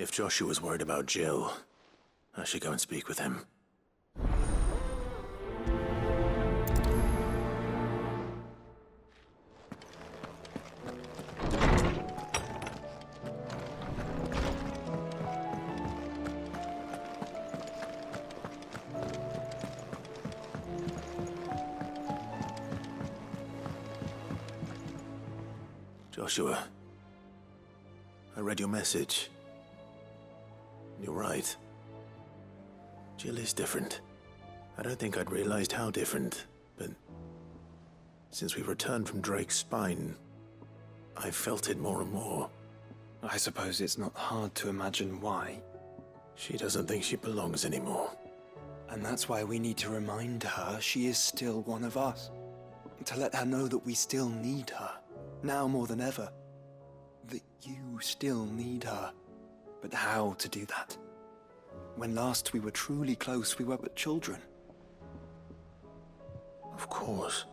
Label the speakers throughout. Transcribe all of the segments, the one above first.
Speaker 1: If Joshua's worried about Jill, I should go and speak with him. Joshua, I read your message. You're right. Jill is different. I don't think I'd realized how different, but since we returned from Drake's spine, I've felt it more and more.
Speaker 2: I suppose it's not hard to imagine why.
Speaker 1: She doesn't think she belongs anymore.
Speaker 2: And that's why we need to remind her she is still one of us. To let her know that we still need her. Now more than ever. That you still need her. But how to do that? When last we were truly close, we were but children.
Speaker 1: Of course.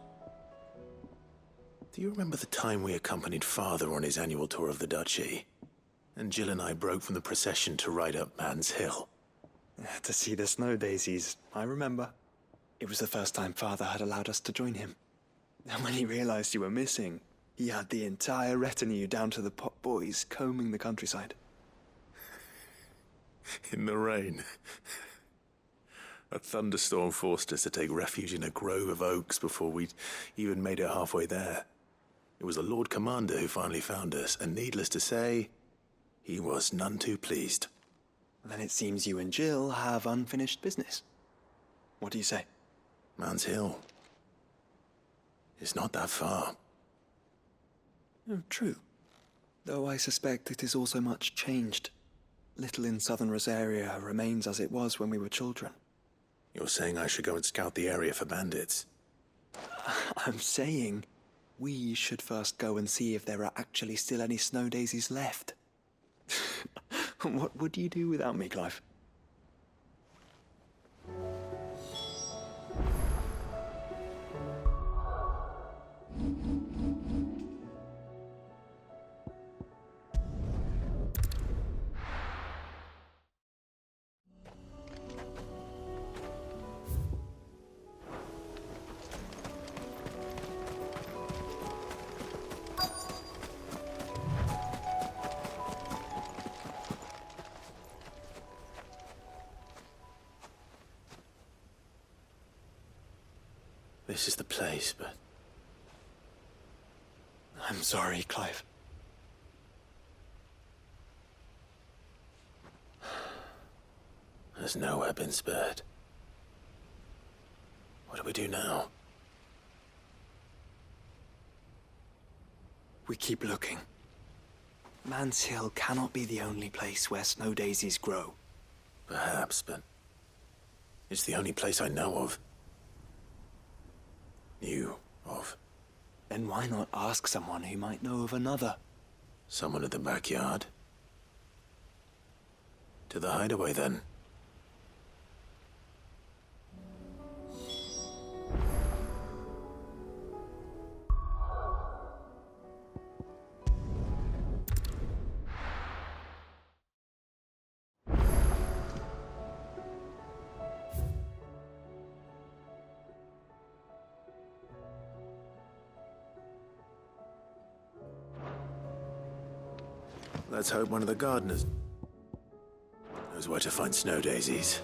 Speaker 1: Do you remember the time we accompanied Father on his annual tour of the Duchy? And Jill and I broke from the procession to ride up Man's Hill.
Speaker 2: To see the snow daisies, I remember. It was the first time Father had allowed us to join him. And when he realized you were missing, he had the entire retinue down to the pot boys combing the countryside.
Speaker 1: In the rain. A thunderstorm forced us to take refuge in a grove of oaks before we'd even made it halfway there. It was the Lord Commander who finally found us, and needless to say, he was none too pleased.
Speaker 2: Then it seems you and Jill have unfinished business. What do you say?
Speaker 1: Man's Hill. It's not that far.
Speaker 2: Oh, true. Though I suspect it is also much changed. Little in southern Rosaria remains as it was when we were children.
Speaker 1: You're saying I should go and scout the area for bandits?
Speaker 2: I'm saying we should first go and see if there are actually still any snow daisies left. What would you do without me, Clive?
Speaker 1: This is the place, but...
Speaker 2: I'm sorry, Clive.
Speaker 1: Has nowhere been spared. What do we do now?
Speaker 2: We keep looking. Man's Hill cannot be the only place where snow daisies grow.
Speaker 1: Perhaps, but... it's the only place I know of. Knew of.
Speaker 2: Then why not ask someone who might know of another?
Speaker 1: Someone at the backyard? To the hideaway, then. Let's hope one of the gardeners knows where to find snow daisies.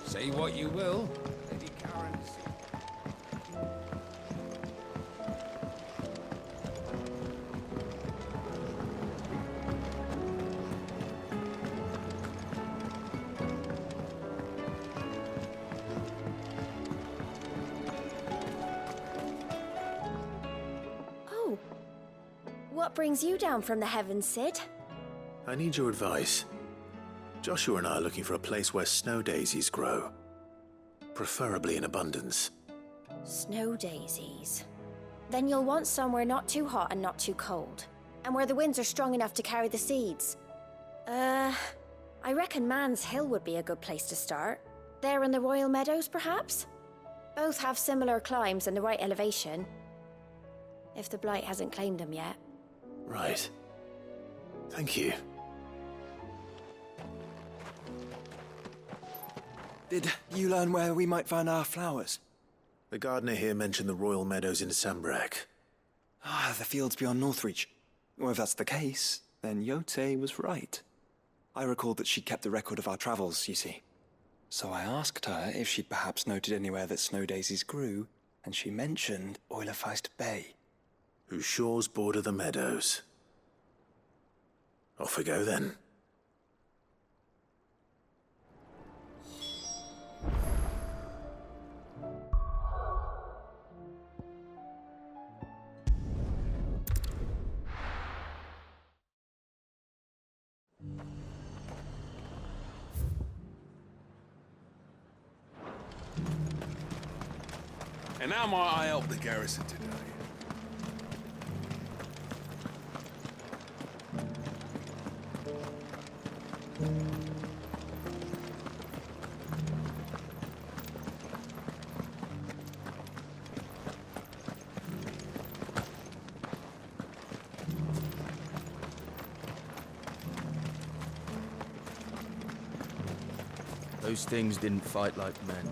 Speaker 3: Say what you will, Lady Karen's.
Speaker 4: What brings you down from the heavens, Sid?
Speaker 1: I need your advice. Joshua and I are looking for a place where snow daisies grow. Preferably in abundance.
Speaker 4: Snow daisies. Then you'll want somewhere not too hot and not too cold. And where the winds are strong enough to carry the seeds. I reckon Man's Hill would be a good place to start. There in the Royal Meadows, perhaps? Both have similar climbs and the right elevation. If the Blight hasn't claimed them yet.
Speaker 1: Right. Thank you.
Speaker 2: Did you learn where we might find our flowers?
Speaker 1: The gardener here mentioned the Royal Meadows in Sambrak.
Speaker 2: Ah, the fields beyond Northreach. Well, if that's the case, then Yote was right. I recalled that she kept the record of our travels, you see. So I asked her if she'd perhaps noted anywhere that snow daisies grew, and she mentioned Oilefeist Bay.
Speaker 1: Whose shores border the meadows. Off we go then.
Speaker 5: And how might I help the garrison today?
Speaker 6: Those things didn't fight like men.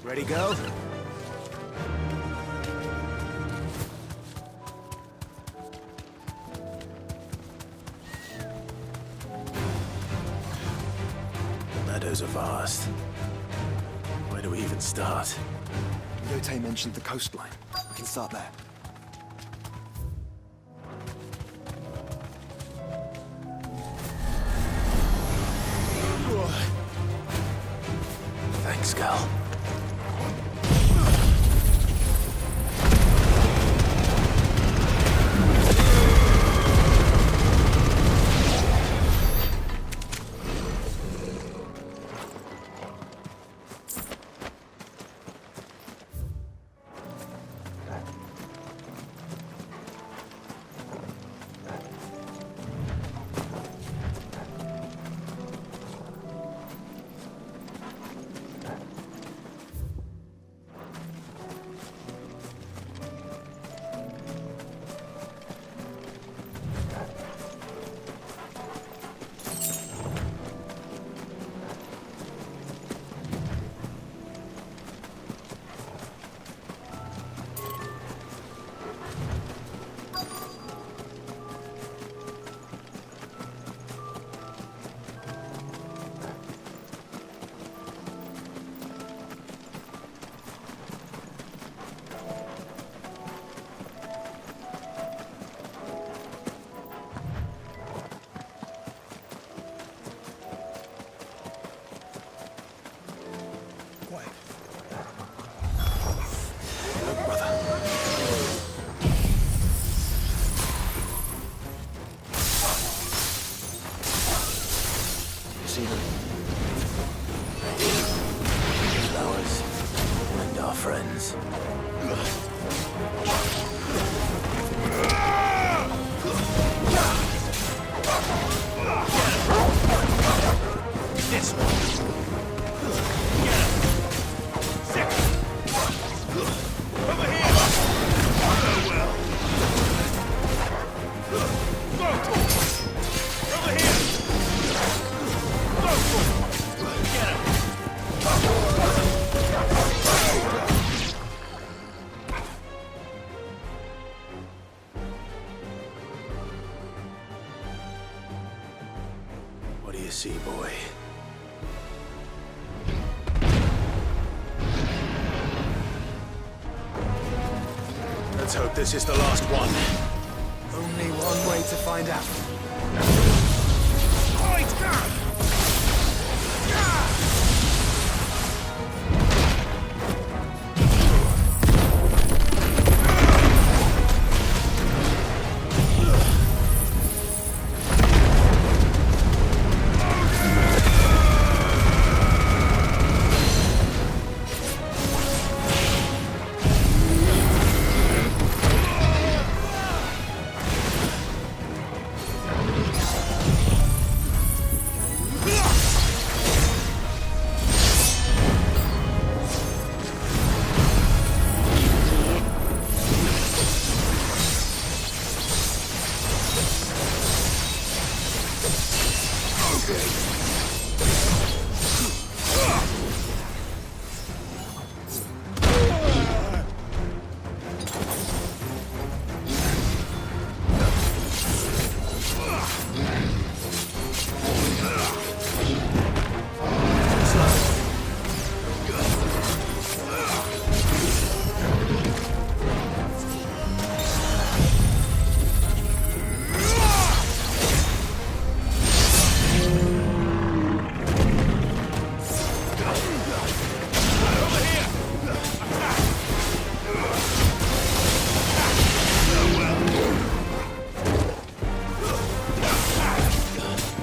Speaker 1: Ready, go? The meadows are vast. Where do we even start?
Speaker 2: Yote mentioned the coastline. We can start there.
Speaker 1: Thanks, Gal. Flowers and our friends.
Speaker 5: This one. Get him. Sick. Over here. Oh, well. Go. Over here. Go. Get him.
Speaker 1: What do you see, boy? Let's hope this is the last one.
Speaker 2: Only one way to find out.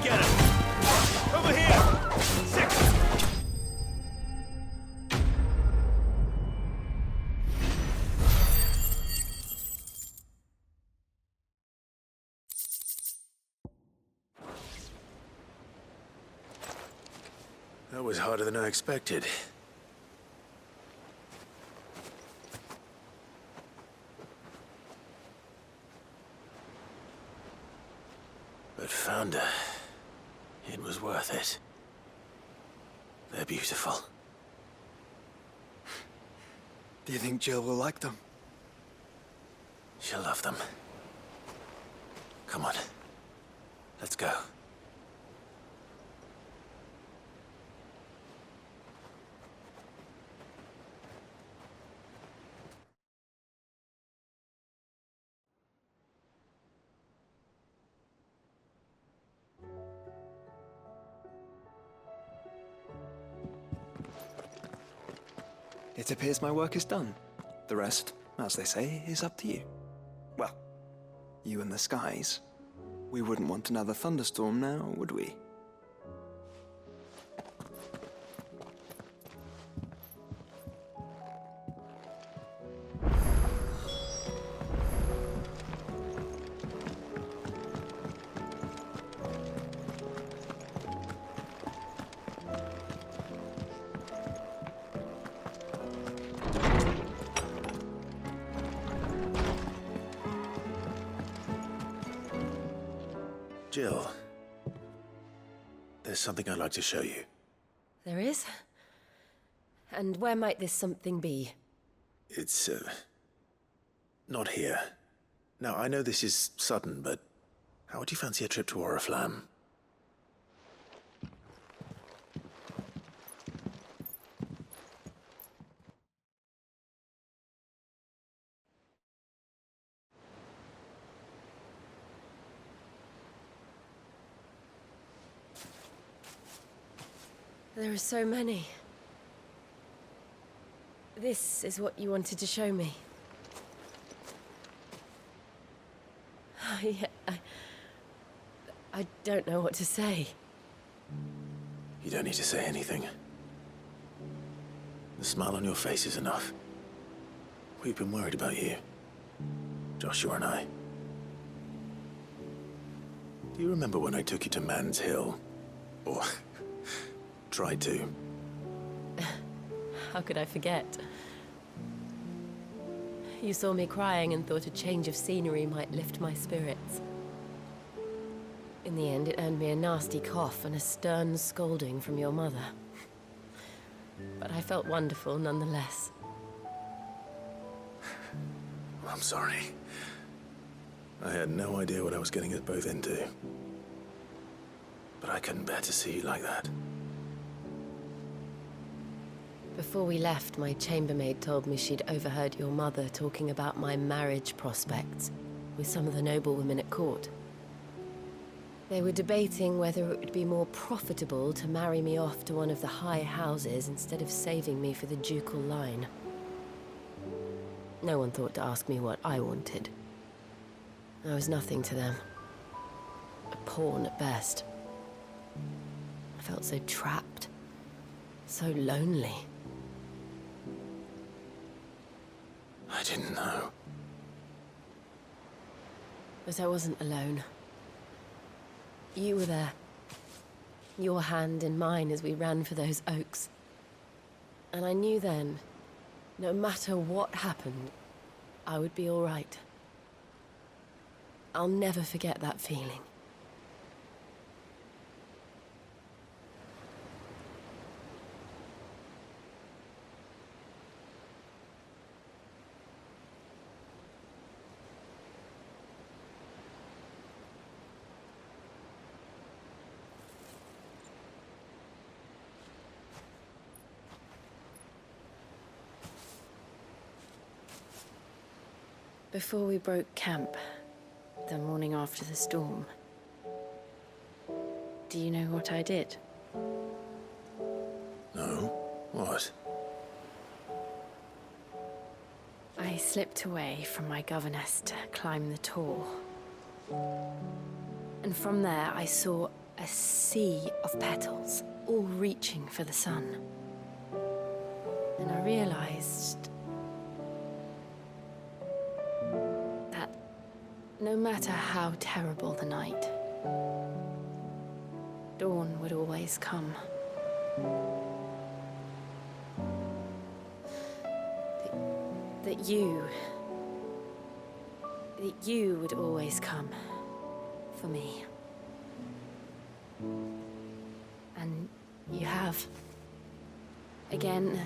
Speaker 5: Get him! Over here! Sick!
Speaker 1: That was harder than I expected. But found her. It was worth it. They're beautiful.
Speaker 2: Do you think Jill will like them?
Speaker 1: She'll love them. Come on. Let's go.
Speaker 2: It appears my work is done. The rest, as they say, is up to you. Well, you and the skies. We wouldn't want another thunderstorm now, would we?
Speaker 1: Jill, there's something I'd like to show you.
Speaker 7: There is? And where might this something be?
Speaker 1: It's, not here. Now, I know this is sudden, but how would you fancy a trip to Oriflamme?
Speaker 7: There are so many. This is what you wanted to show me. I don't know what to say.
Speaker 1: You don't need to say anything. The smile on your face is enough. We've been worried about you. Joshua and I. Do you remember when I took you to Man's Hill? Or tried to?
Speaker 7: How could I forget? You saw me crying and thought a change of scenery might lift my spirits. In the end, it earned me a nasty cough and a stern scolding from your mother. But I felt wonderful nonetheless.
Speaker 1: I'm sorry. I had no idea what I was getting us both into. But I couldn't bear to see you like that.
Speaker 7: Before we left, my chambermaid told me she'd overheard your mother talking about my marriage prospects with some of the noblewomen at court. They were debating whether it would be more profitable to marry me off to one of the high houses instead of saving me for the ducal line. No one thought to ask me what I wanted. I was nothing to them. A pawn at best. I felt so trapped. So lonely.
Speaker 1: I didn't know.
Speaker 7: But I wasn't alone. You were there. Your hand in mine as we ran for those oaks. And I knew then, no matter what happened, I would be all right. I'll never forget that feeling. Before we broke camp, the morning after the storm, do you know what I did?
Speaker 1: No? What?
Speaker 7: I slipped away from my governess to climb the tor. And from there, I saw a sea of petals, all reaching for the sun. And I realized that no matter how terrible the night, dawn would always come. That you would always come for me. And you have. Again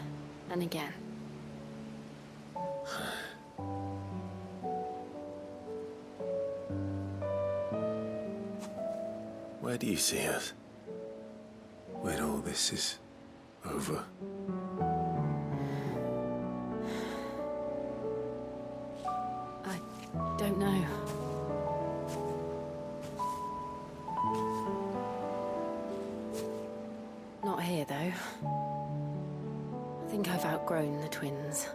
Speaker 7: and again.
Speaker 1: Where do you see us? When all this is over?
Speaker 7: I don't know. Not here, though. I think I've outgrown the twins.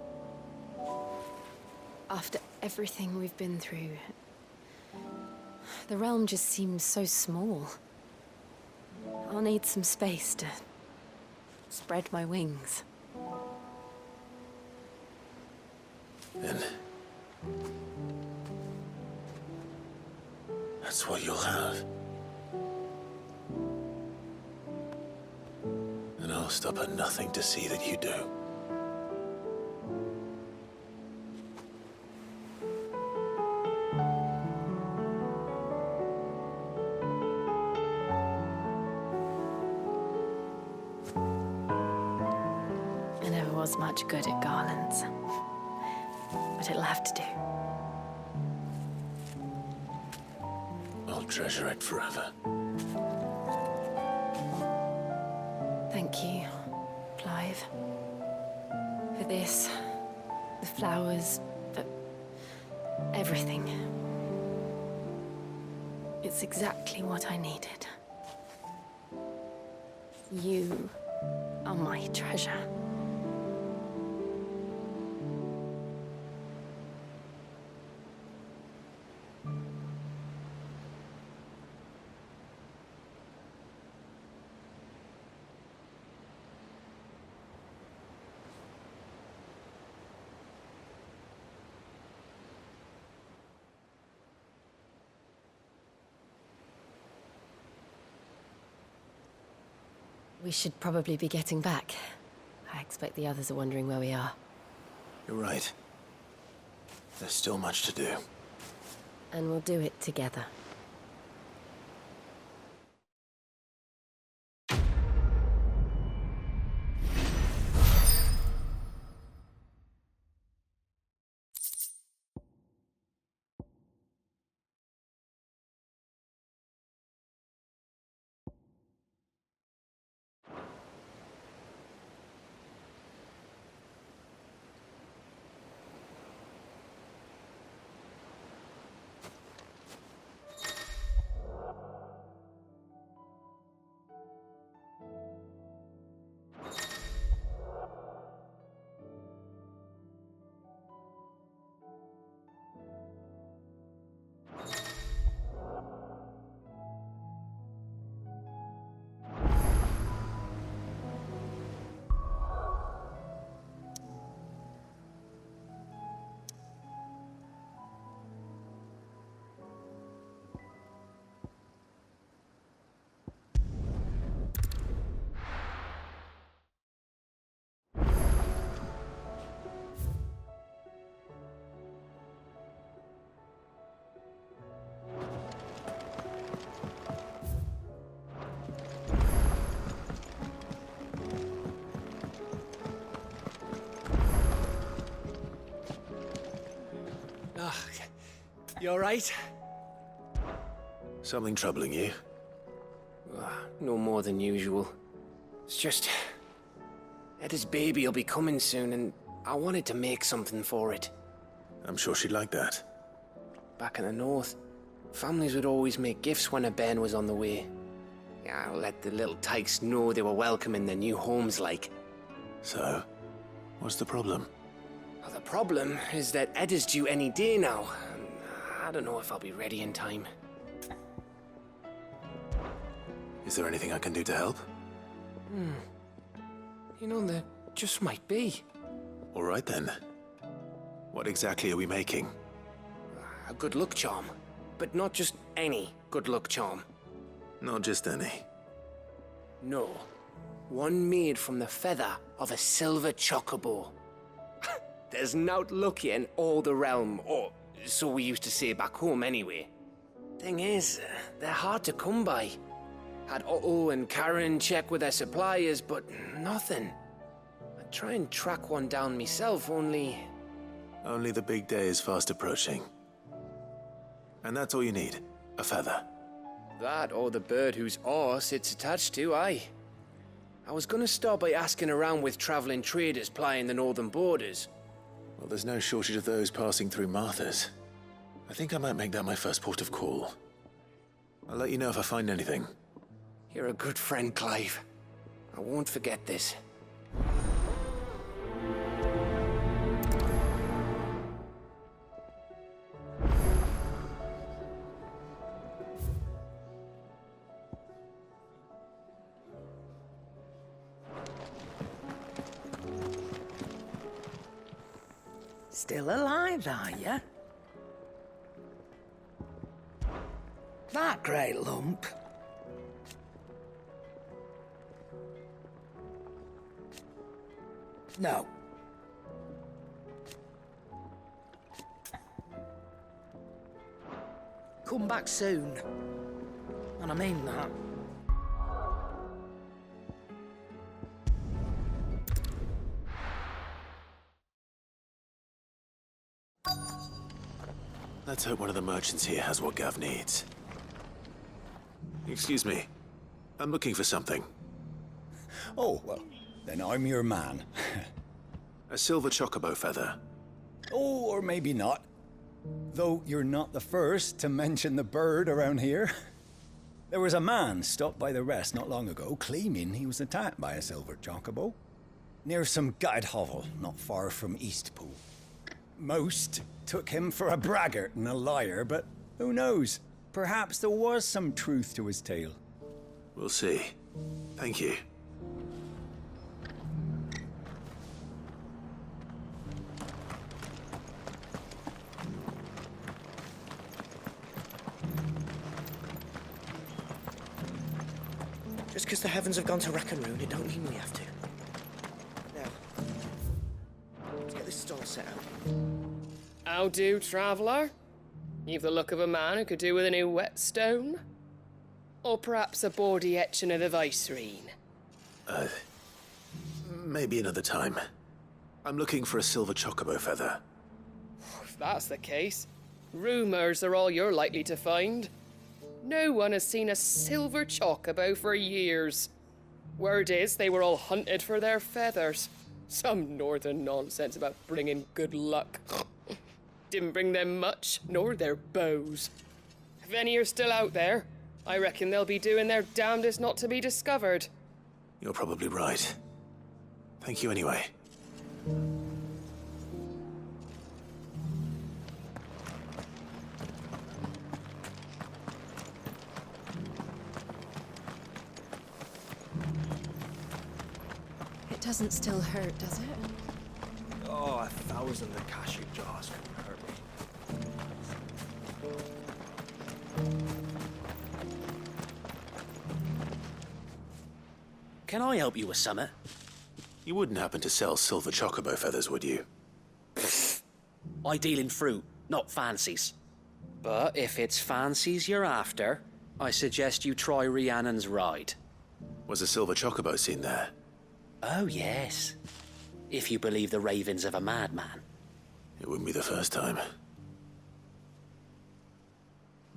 Speaker 7: After everything we've been through, the realm just seems so small. I'll need some space to spread my wings.
Speaker 1: And that's what you'll have. And I'll stop at nothing to see that you do.
Speaker 7: I never was much good at garlands, but it'll have to do.
Speaker 1: I'll treasure it forever.
Speaker 7: Thank you, Clive. For this, the flowers, for everything. It's exactly what I needed. You are my treasure. We should probably be getting back. I expect the others are wondering where we are.
Speaker 1: You're right. There's still much to do.
Speaker 7: And we'll do it together.
Speaker 8: You all right?
Speaker 1: Something troubling you?
Speaker 8: No more than usual. It's just... Eda's baby will be coming soon, and I wanted to make something for it.
Speaker 1: I'm sure she'd like that.
Speaker 8: back in the north, families would always make gifts when a bairn was on the way. Yeah, let the little tykes know they were welcome in their new homes, like.
Speaker 1: So, what's the problem?
Speaker 8: Well, the problem is that Ed is due any day now. I don't know if I'll be ready in time.
Speaker 1: Is there anything I can do to help?
Speaker 8: You know, there just might be.
Speaker 1: All right then. What exactly are we making?
Speaker 8: A good luck charm. But not just any good luck charm.
Speaker 1: Not just any.
Speaker 8: No. One made from the feather of a silver chocobo. There's nowt lucky in all the realm, or so we used to say back home anyway. Thing is, they're hard to come by. Had Otto and Karen check with their suppliers, but nothing. I'd try and track one down myself, only...
Speaker 1: Only the big day is fast approaching. And that's all you need, a feather.
Speaker 8: That or the bird whose horse it's attached to, aye. I was gonna start by asking around with traveling traders plying the northern borders.
Speaker 1: Well, there's no shortage of those passing through Martha's. I think I might make that my first port of call. I'll let you know if I find anything.
Speaker 8: You're a good friend, Clive. I won't forget this.
Speaker 9: Still alive, are you? That great lump. No. Come back soon. And I mean that.
Speaker 1: Let's hope one of the merchants here has what Gav needs. Excuse me. I'm looking for something.
Speaker 10: Oh, well, then I'm your man.
Speaker 1: A silver chocobo feather.
Speaker 10: Oh, or maybe not. Though you're not the first to mention the bird around here. There was a man stopped by the rest not long ago claiming he was attacked by a silver chocobo. Near some gutted hovel not far from Eastpool. Most took him for a braggart and a liar, but who knows? Perhaps there was some truth to his tale.
Speaker 1: We'll see. Thank you.
Speaker 9: Just because the heavens have gone to rack and ruin, it don't mean we have to. Now, let's get this stall set out.
Speaker 11: How do, traveller? You've the look of a man who could do with a new whetstone. Or perhaps a bawdy etching of the Vicereine.
Speaker 1: Maybe another time. I'm looking for a silver chocobo feather.
Speaker 11: If that's the case, rumours are all you're likely to find. No one has seen a silver chocobo for years. Word is they were all hunted for their feathers. Some northern nonsense about bringing good luck. Didn't bring them much, nor their bows. If any are still out there, I reckon they'll be doing their damnedest not to be discovered.
Speaker 1: You're probably right. Thank you anyway.
Speaker 7: It doesn't still hurt, does it?
Speaker 2: Oh, 1,000 Akashic jars couldn't hurt me.
Speaker 9: Can I help you with something?
Speaker 1: You wouldn't happen to sell silver chocobo feathers, would you?
Speaker 9: I deal in fruit, not fancies. But if it's fancies you're after, I suggest you try Rhiannon's ride.
Speaker 1: Was a silver chocobo seen there?
Speaker 9: Oh, yes. If you believe the ravings of a madman.
Speaker 1: It wouldn't be the first time.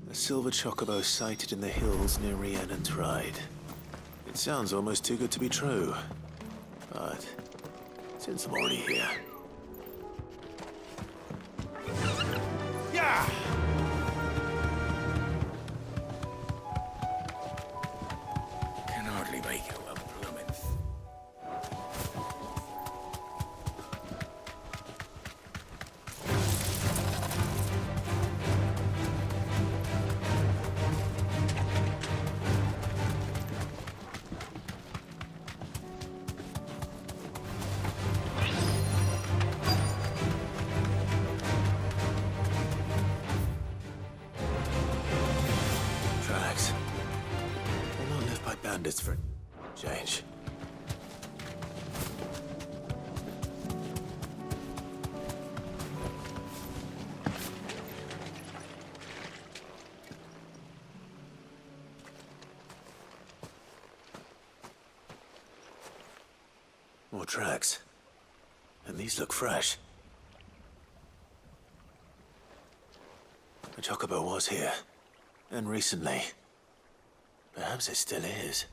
Speaker 1: A silver chocobo sighted in the hills near Rhiannon's Ride. It sounds almost too good to be true. But since I'm already here...
Speaker 5: Yeah!
Speaker 1: bandits for change. More tracks. And these look fresh. The chocobo was here. And recently. Perhaps it still is.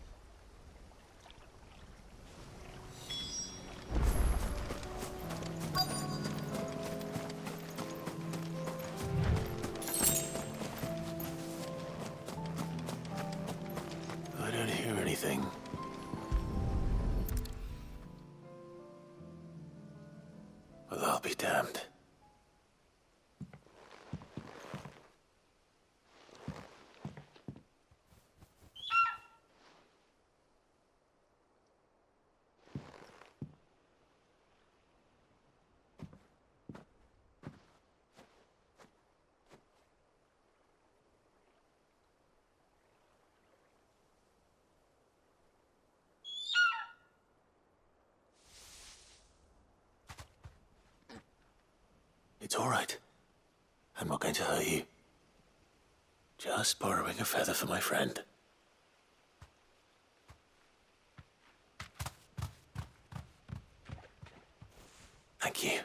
Speaker 1: I don't hear anything. Well, I'll be damned. It's all right. I'm not going to hurt you. Just borrowing a feather for my friend. Thank you.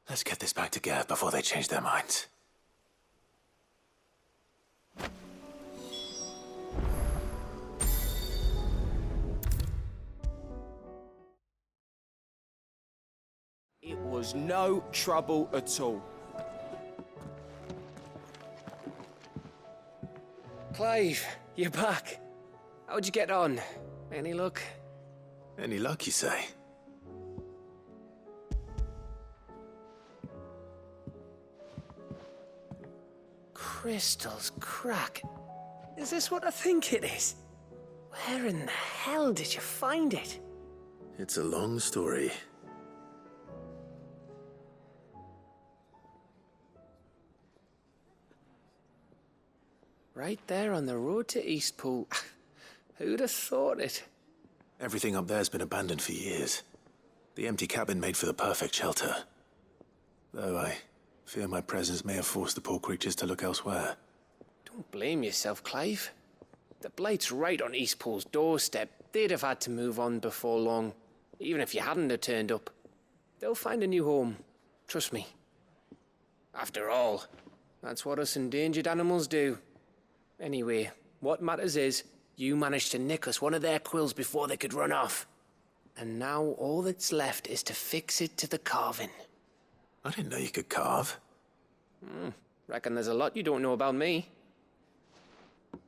Speaker 1: Let's get this back to Gav before they change their minds.
Speaker 12: It was no trouble at all.
Speaker 8: Clive, you're back. How'd you get on? Any luck?
Speaker 1: Any luck, you say?
Speaker 8: Crystal's crack. Is this what I think it is? Where in the hell did you find it?
Speaker 1: It's a long story.
Speaker 8: Right there on the road to Eastpool. Who'd have thought it?
Speaker 1: Everything up there's been abandoned for years. The empty cabin made for the perfect shelter. Though I fear my presence may have forced the poor creatures to look elsewhere.
Speaker 8: Don't blame yourself, Clive. The Blight's right on Eastpool's doorstep. They'd have had to move on before long, even if you hadn't have turned up. They'll find a new home. Trust me. After all, that's what us endangered animals do. Anyway, what matters is, you managed to nick us one of their quills before they could run off. And now all that's left is to fix it to the carving.
Speaker 1: I didn't know you could carve.
Speaker 8: Reckon there's a lot you don't know about me.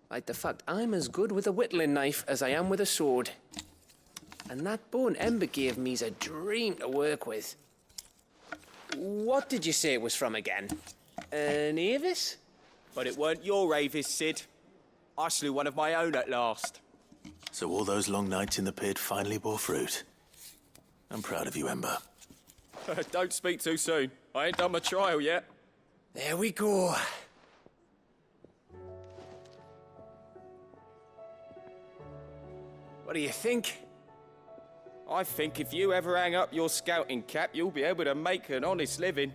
Speaker 8: Like the fact I'm as good with a whittling knife as I am with a sword. And that bone Ember gave me's a dream to work with. What did you say it was from again? An Avis?
Speaker 12: But it weren't your Avis, Sid. I slew one of my own at last.
Speaker 1: So all those long nights in the pit finally bore fruit. I'm proud of you, Ember.
Speaker 12: Don't speak too soon. I ain't done my trial yet.
Speaker 8: There we go. What do you think?
Speaker 12: I think if you ever hang up your scouting cap, you'll be able to make an honest living.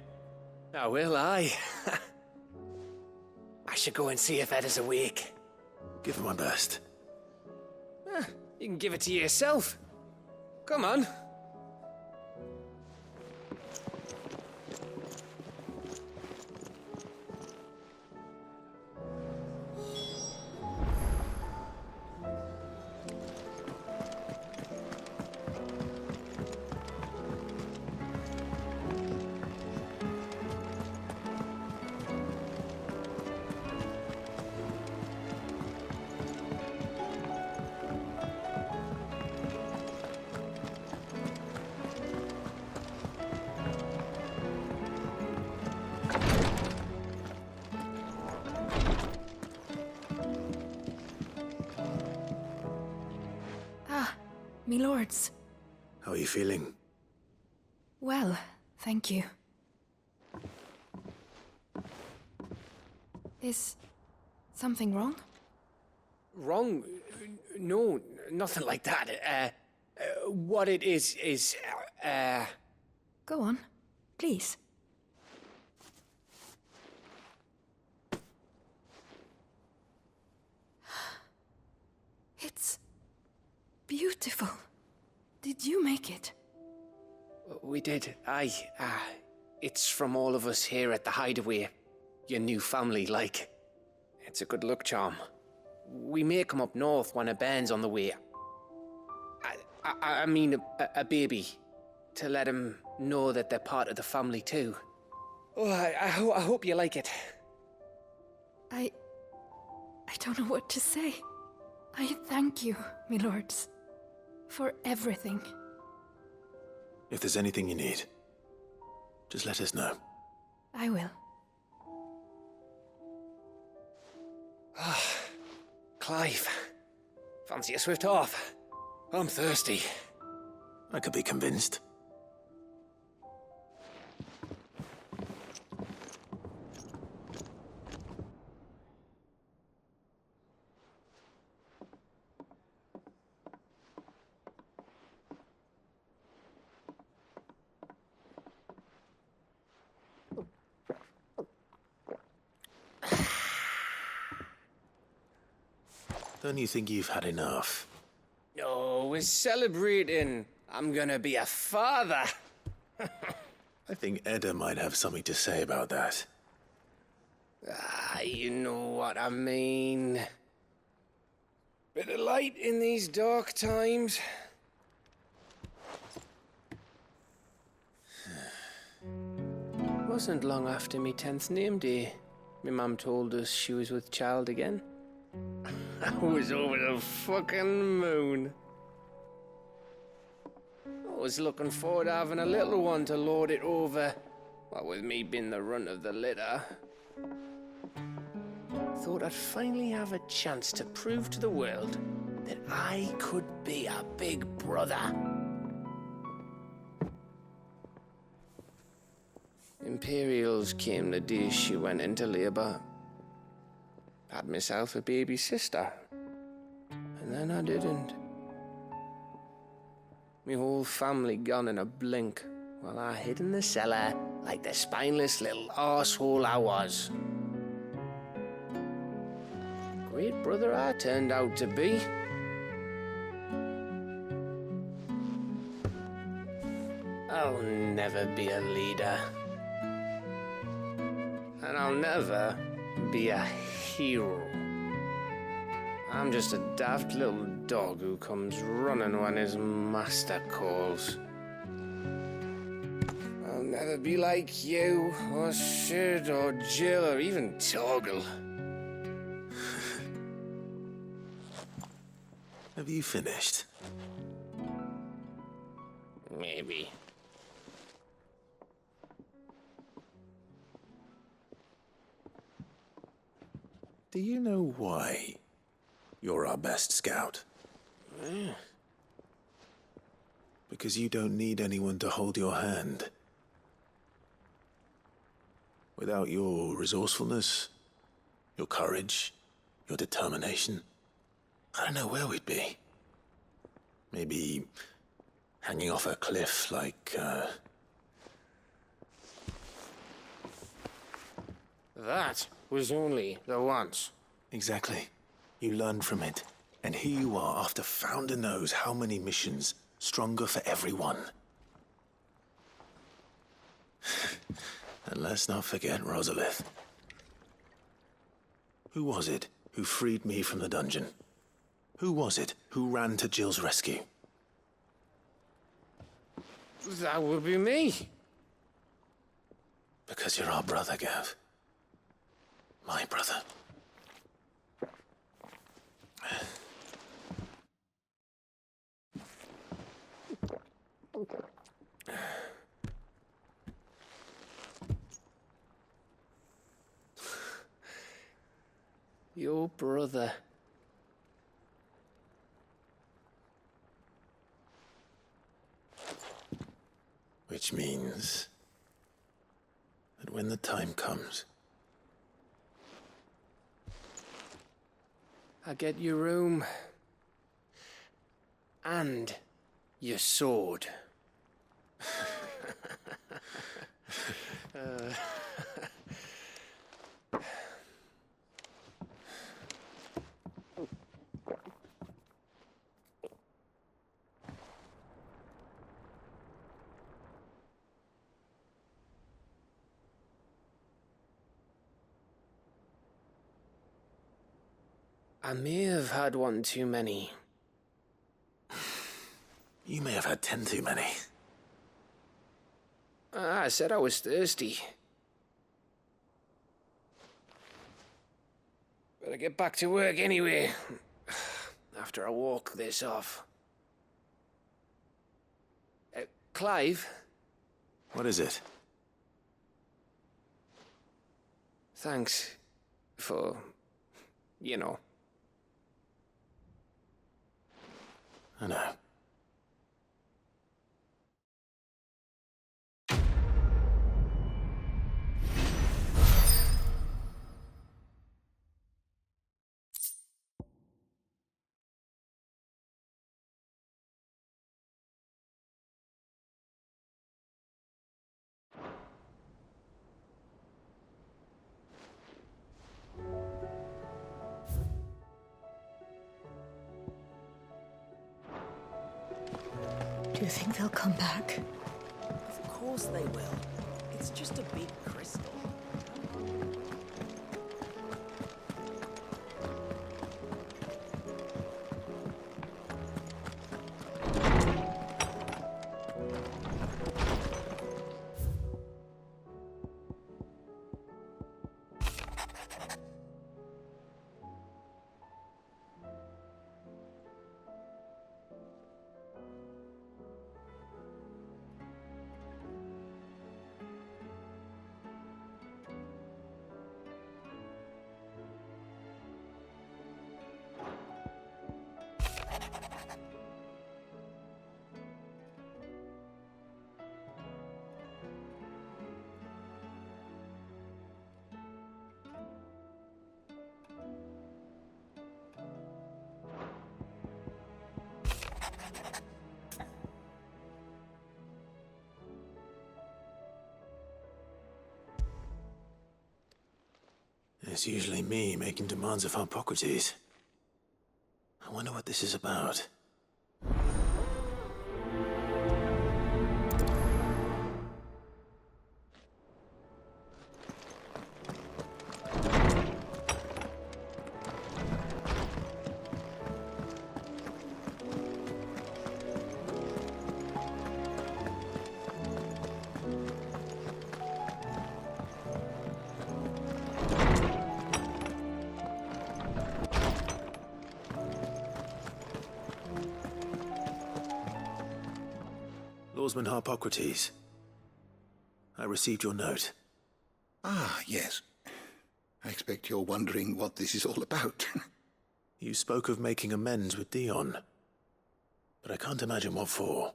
Speaker 8: Oh, will I? I should go and see if Ed is awake.
Speaker 1: Give it my best.
Speaker 8: You can give it to yourself. Come on.
Speaker 13: Me lords.
Speaker 1: How are you feeling?
Speaker 13: Well, thank you. This Something wrong?
Speaker 8: Wrong? No, nothing like that. What it is,
Speaker 13: Go on, please. It's beautiful. Did you make it?
Speaker 8: We did. Aye. It's from all of us here at the Hideaway. Your new family, like. It's a good luck charm. We may come up north when a band's on the way. I mean a baby. To let him know that they're part of the family too. Oh, I hope you like it.
Speaker 13: I don't know what to say. I thank you, my lords, for everything.
Speaker 1: If there's anything you need, just let us know.
Speaker 13: I will.
Speaker 8: Clive, fancy a swift off? I'm thirsty.
Speaker 1: I could be convinced. Don't you think you've had enough?
Speaker 8: No, we're celebrating. I'm gonna be a father.
Speaker 1: I think Edda might have something to say about that.
Speaker 8: You know what I mean. Bit of light in these dark times. Wasn't long after me 10th name day. My mum told us she was with child again. I was over the fucking moon. I was looking forward to having a little one to lord it over, what with me being the runt of the litter. Thought I'd finally have a chance to prove to the world that I could be a big brother. Imperials came the day she went into labour. Had myself a baby sister, and then I didn't. Me whole family gone in a blink, while I hid in the cellar like the spineless little arsehole I was. Great brother I turned out to be. I'll never be a leader. And I'll never be a hero. I'm just a daft little dog who comes running when his master calls. I'll never be like you, or Sid, or Jill, or even Torgal.
Speaker 1: Have you finished?
Speaker 8: Maybe.
Speaker 1: Do you know why you're our best scout? Because you don't need anyone to hold your hand. Without your resourcefulness, your courage, your determination, I don't know where we'd be. Maybe hanging off a cliff like,
Speaker 8: That was only the once.
Speaker 1: Exactly. You learned from it. And here you are after Founder knows how many missions, stronger for everyone. And let's not forget Rosalith. Who was it who freed me from the dungeon? Who was it who ran to Jill's rescue?
Speaker 8: That would be me.
Speaker 1: Because you're our brother, Gav. My brother.
Speaker 8: Your brother.
Speaker 1: Which means that when the time comes,
Speaker 8: I get your room. And your sword. I may have had one too many.
Speaker 1: You may have had 10 too many.
Speaker 8: I said I was thirsty. Better get back to work anyway, after I walk this off. Clive?
Speaker 1: What is it?
Speaker 8: Thanks for, you know.
Speaker 1: I know.
Speaker 13: Do you think they'll come back?
Speaker 14: Of course they will. It's just a big crystal.
Speaker 1: It's usually me making demands of Hippocrates. I wonder what this is about. Lawsman Hippocrates, I received your note.
Speaker 15: Ah, yes. I expect you're wondering what this is all about.
Speaker 1: You spoke of making amends with Dion, but I can't imagine what for.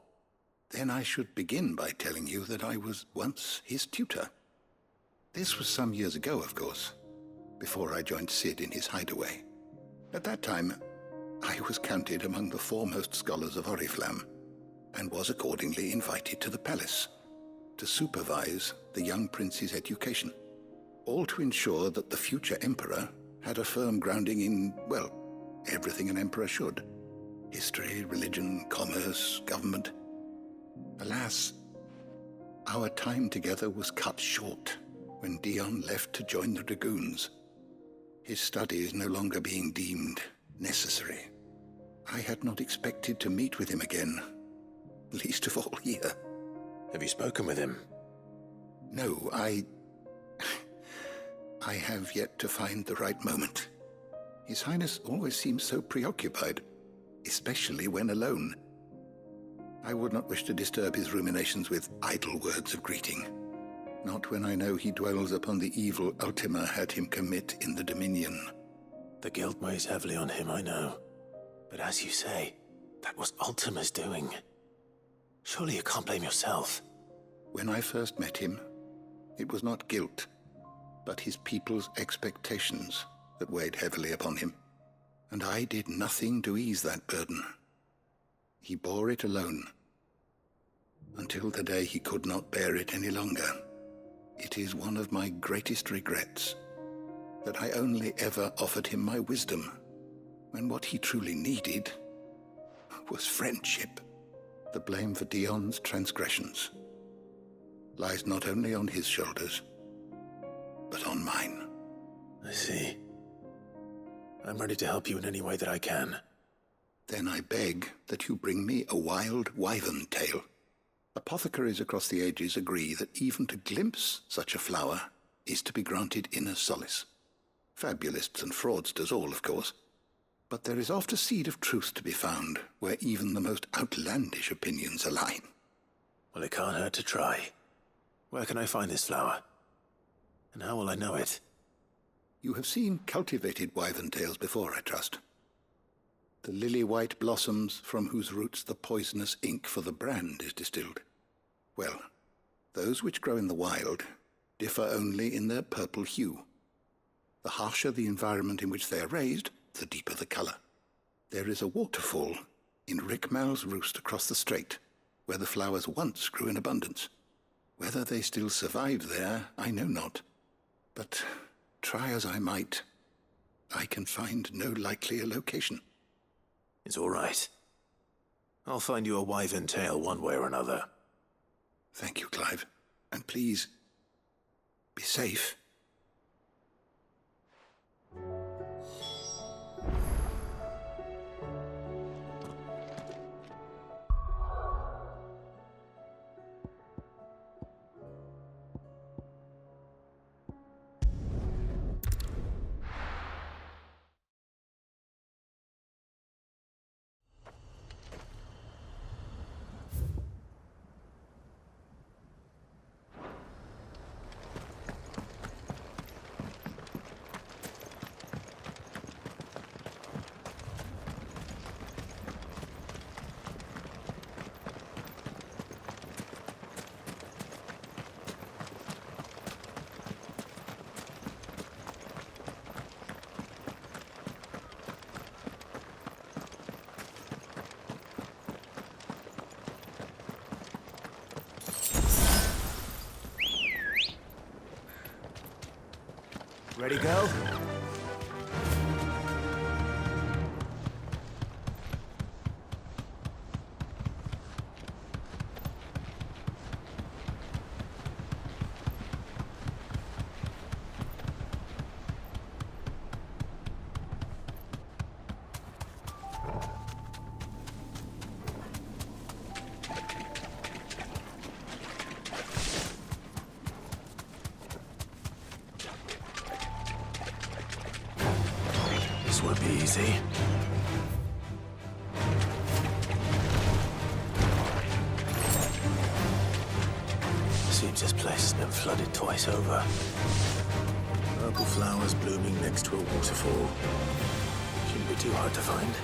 Speaker 15: Then I should begin by telling you that I was once his tutor. This was some years ago, of course, before I joined Sid in his hideaway. At that time, I was counted among the foremost scholars of Oriflamme, and was accordingly invited to the palace to supervise the young prince's education, all to ensure that the future emperor had a firm grounding in, well, everything an emperor should. History, religion, commerce, government. Alas, our time together was cut short when Dion left to join the Dragoons, his studies no longer being deemed necessary. I had not expected to meet with him again, least of all here.
Speaker 1: Have you spoken with him?
Speaker 15: No, I have yet to find the right moment. His Highness always seems so preoccupied, especially when alone. I would not wish to disturb his ruminations with idle words of greeting, not when I know he dwells upon the evil Ultima had him commit in the Dominion.
Speaker 1: The guilt weighs heavily on him, I know. But as you say, that was Ultima's doing. Surely you can't blame yourself.
Speaker 15: When I first met him, it was not guilt, but his people's expectations that weighed heavily upon him. and I did nothing to ease that burden. He bore it alone, until the day he could not bear it any longer. It is one of my greatest regrets that I only ever offered him my wisdom, when what he truly needed was friendship. The blame for Dion's transgressions lies not only on his shoulders, but on mine.
Speaker 1: I see. I'm ready to help you in any way that I can.
Speaker 15: Then I beg that you bring me a wild wyvern tail. Apothecaries across the ages agree that even to glimpse such a flower is to be granted inner solace. Fabulists and fraudsters all, of course. But there is oft a seed of truth to be found where even the most outlandish opinions align.
Speaker 1: Well, it can't hurt to try. Where can I find this flower? And how will I know it?
Speaker 15: You have seen cultivated wyvern tails before, I trust. The lily-white blossoms from whose roots the poisonous ink for the brand is distilled. Well, those which grow in the wild differ only in their purple hue. The harsher the environment in which they are raised, the deeper the color. There is a waterfall in Rickmal's roost across the strait, where the flowers once grew in abundance. Whether they still survive there, I know not. But try as I might, I can find no likelier location.
Speaker 1: It's all right. I'll find you a wyvern tail one way or another.
Speaker 15: Thank you, Clive. And please, be safe.
Speaker 5: Ready, go?
Speaker 1: This won't be easy. Seems this place has been flooded twice over. Purple flowers blooming next to a waterfall. Shouldn't be too hard to find.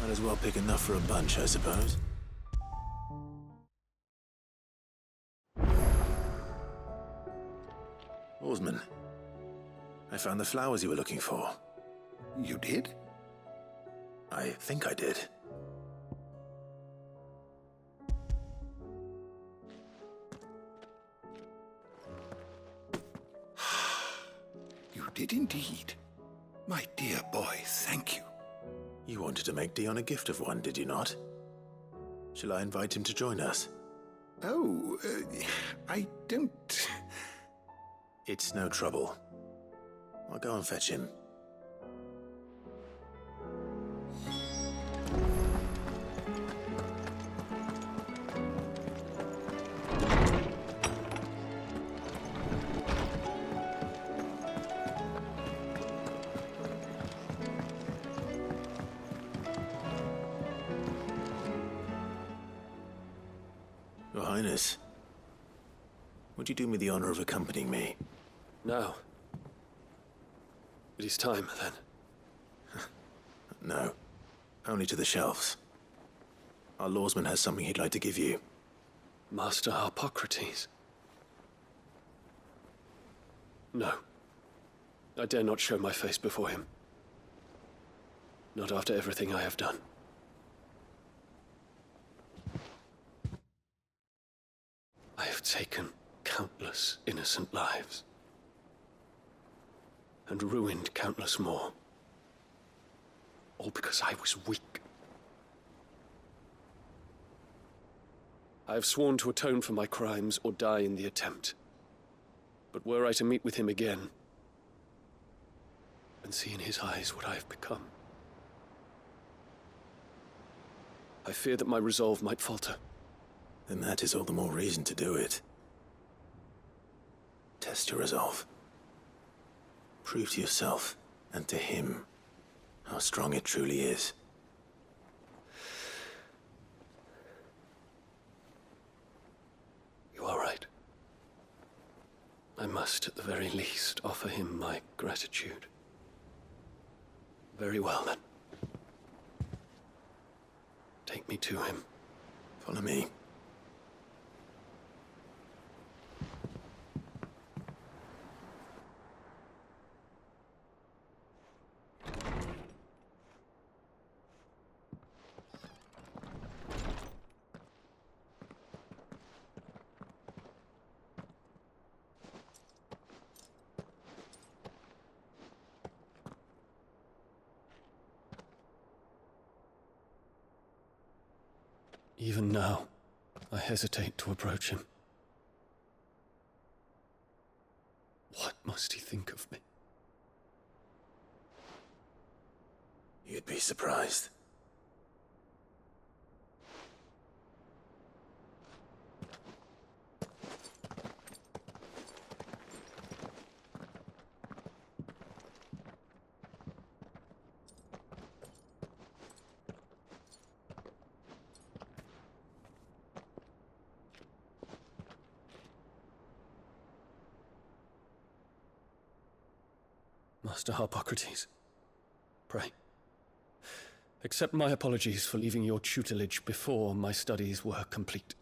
Speaker 1: Might as well pick enough for a bunch, I suppose. Oarsman, I found the flowers you were looking for.
Speaker 15: You did?
Speaker 1: I think I did.
Speaker 15: You did indeed. My dear boy, thank you.
Speaker 1: You wanted to make Dion a gift of one, did you not? Shall I invite him to join us?
Speaker 15: Oh, I don't...
Speaker 1: It's no trouble. I'll go and fetch him. Your Highness, would you do me the honor of accompanying me?
Speaker 16: No. It is time, then.
Speaker 1: No. Only to the shelves. Our lawsman has something he'd like to give you.
Speaker 16: Master Harpocrates? No. I dare not show my face before him. Not after everything I have done. I have taken countless innocent lives. And ruined countless more. All because I was weak. I have sworn to atone for my crimes or die in the attempt. But were I to meet with him again, and see in his eyes what I have become, I fear that my resolve might falter.
Speaker 1: Then that is all the more reason to do it. Test your resolve. Prove to yourself, and to him, how strong it truly is.
Speaker 16: You are right. I must, at the very least, offer him my gratitude. Very well, then. Take me to him.
Speaker 1: Follow me.
Speaker 16: Even now, I hesitate to approach him. What must he think of me?
Speaker 1: You'd be surprised.
Speaker 16: Master Harpocrates, pray, accept my apologies for leaving your tutelage before my studies were complete.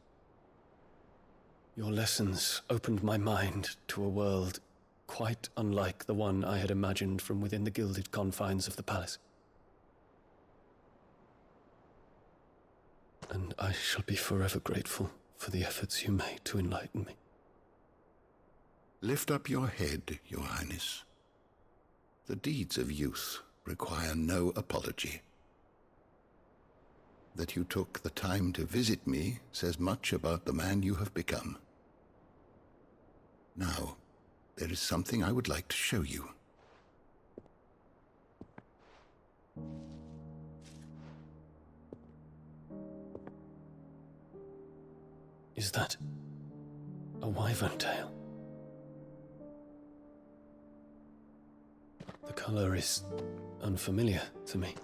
Speaker 16: Your lessons opened my mind to a world quite unlike the one I had imagined from within the gilded confines of the palace. And I shall be forever grateful for the efforts you made to enlighten me.
Speaker 15: Lift up your head, Your Highness. The deeds of youth require no apology. That you took the time to visit me says much about the man you have become. Now, there is something I would like to show you.
Speaker 16: Is that a wyvern tail? The color is unfamiliar to me.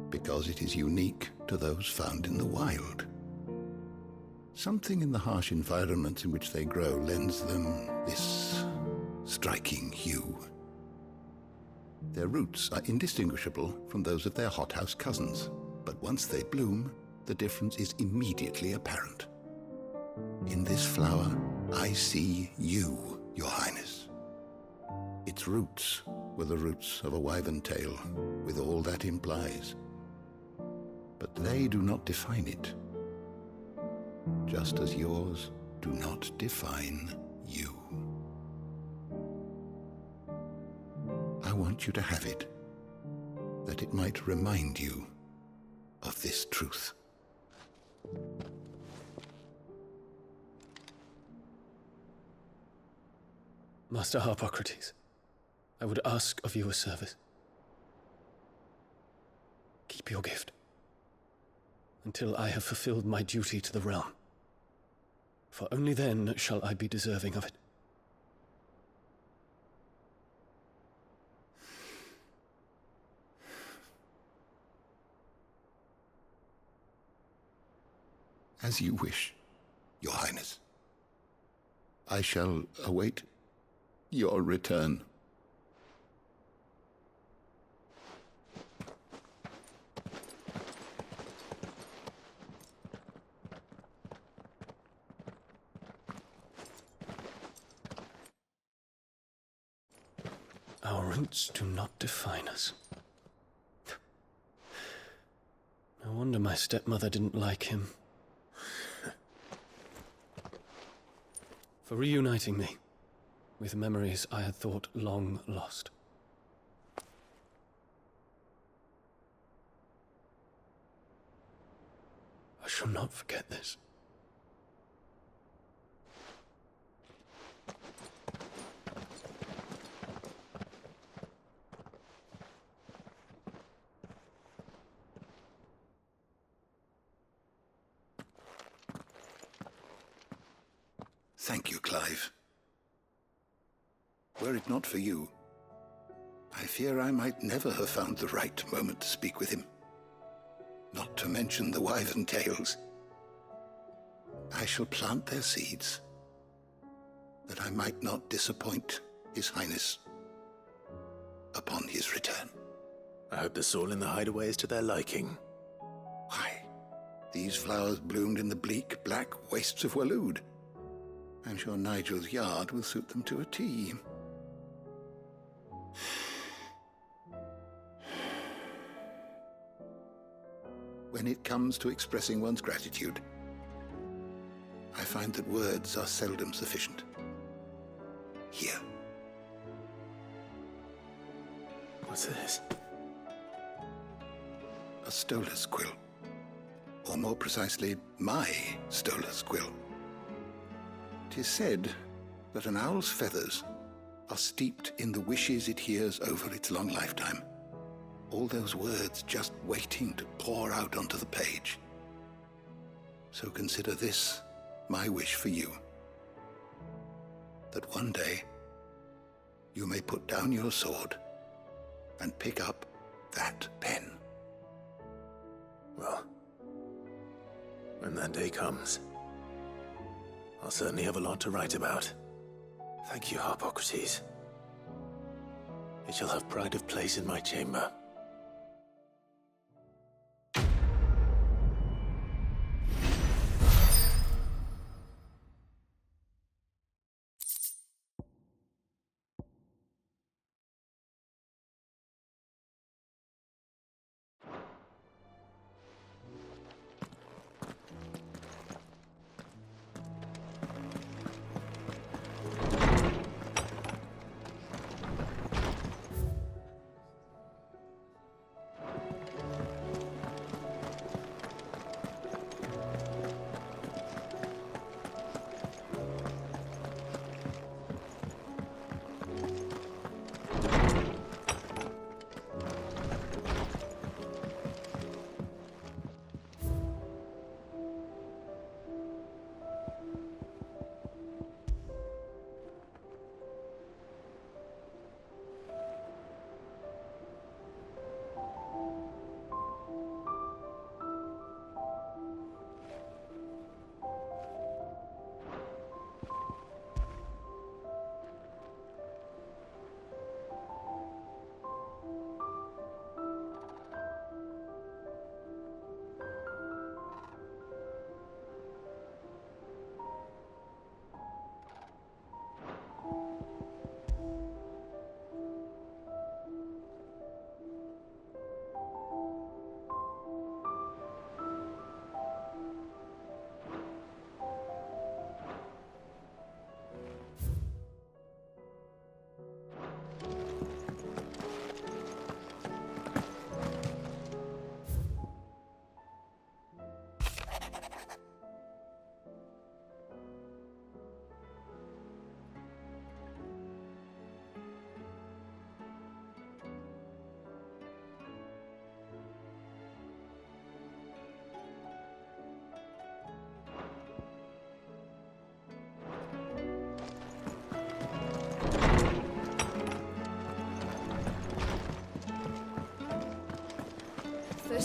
Speaker 15: Because it is unique to those found in the wild. Something in the harsh environments in which they grow lends them this striking hue. Their roots are indistinguishable from those of their hothouse cousins, but once they bloom, the difference is immediately apparent. In this flower, I see you, Your Highness. Its roots were the roots of a wyvern tail, with all that implies. But they do not define it, just as yours do not define you. I want you to have it, that it might remind you of this truth.
Speaker 16: Master Harpocrates, I would ask of you a service. Keep your gift until I have fulfilled my duty to the realm, for only then shall I be deserving of it.
Speaker 15: As you wish, Your Highness. I shall await your return.
Speaker 16: Our roots do not define us. No wonder my stepmother didn't like him. For reuniting me with memories I had thought long lost. I shall not forget this.
Speaker 15: Thank you, Clive. Were it not for you, I fear I might never have found the right moment to speak with him. Not to mention the wyvern tales. I shall plant their seeds, that I might not disappoint His Highness upon his return.
Speaker 1: I hope the soil in the hideaway is to their liking.
Speaker 15: Why, these flowers bloomed in the bleak, black wastes of Waloed. I'm sure Nigel's yard will suit them to a T. When it comes to expressing one's gratitude, I find that words are seldom sufficient. Here.
Speaker 1: What's this?
Speaker 15: A stolas quill. Or more precisely, my stolas quill. 'Tis said that an owl's feathers are steeped in the wishes it hears over its long lifetime. All those words just waiting to pour out onto the page. So consider this my wish for you. That one day you may put down your sword and pick up that pen.
Speaker 1: Well, when that day comes, I'll certainly have a lot to write about. Thank you, Harpocrates. It shall have pride of place in my chamber.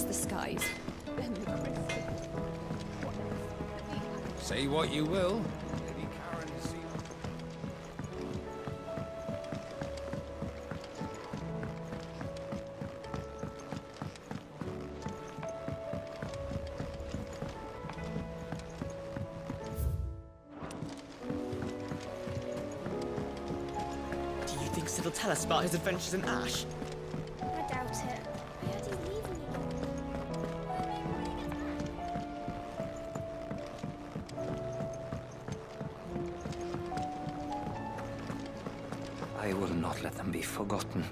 Speaker 13: the skies. Then the crystal.
Speaker 3: Say what you will. Lady Karen's seen.
Speaker 17: Do you think Sid will tell us about his adventures in Ash?
Speaker 4: I doubt it. I heard he's leaving
Speaker 2: I will not let them be forgotten.